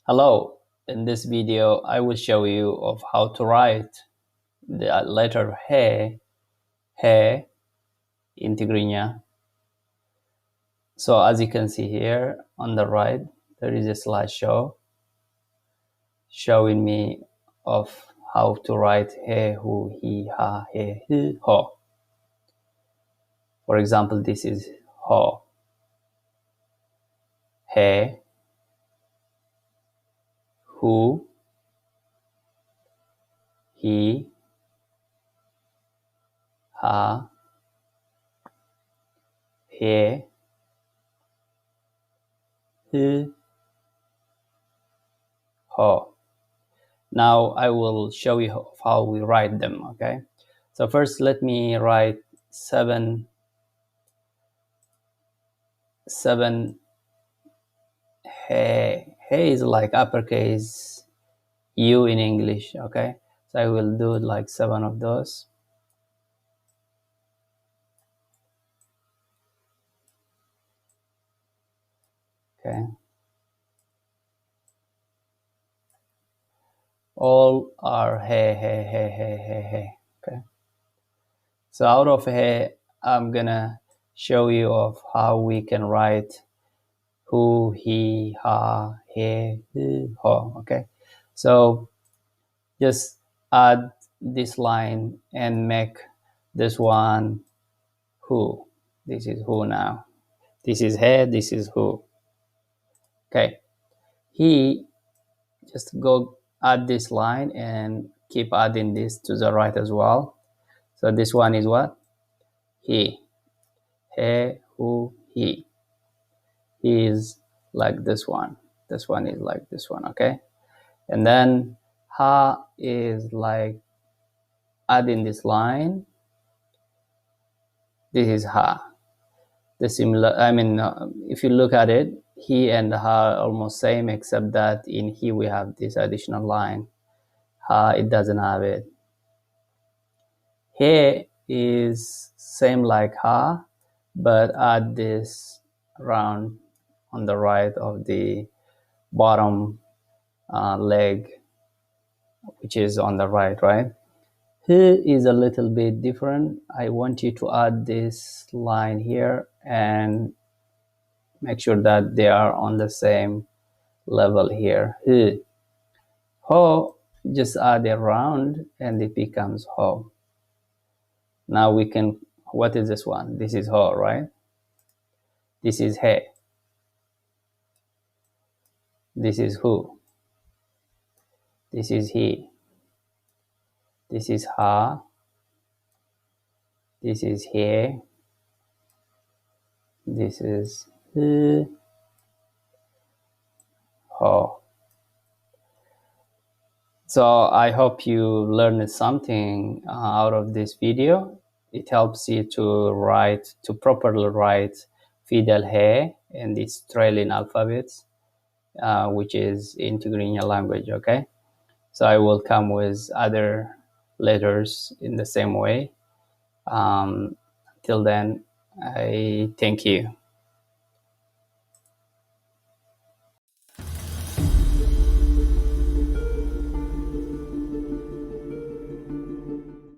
Hello, in this video I will show you of how to write the letter he in Tigrigna. So as you can see here on the right, there is a slideshow showing me of how to write he, hu, he, ha, he, ho. For example, this is ho, he, hu, he, ha, he, ho. Now I will show you how we write them, okay? So first let me write seven he. He is like uppercase U in English, okay? So I will do like 7 of those. Okay. All are he. Okay. So out of he, I'm gonna show you of how we can write hu, he, ha, he, ho. Okay. So just add this line and make this one who. This is who now. This is he, this is who. Okay. He, just go add this line and keep adding this to the right as well. So this one is what? He. He, who, he. He is like this one. This one is like this one, okay? And then ha is like adding this line. This is ha. The similar, if you look at it, he and ha are almost same, except that in he we have this additional line. Ha, it doesn't have it. He is same like ha, but add this round on the right of the bottom leg, which is on the right? He is a little bit different. I want you to add this line here and make sure that they are on the same level here. He. Ho, just add a round and it becomes ho. Now we can, what is this one? This is ho, right? This is he. This is who. This is he. This is ha. This is he. This is he. Ho. So I hope you learned something out of this video. It helps you to properly write Fidel He and the Australian alphabets, which is in Tigrigna language, okay? So I will come with other letters in the same way. Till then, I thank you.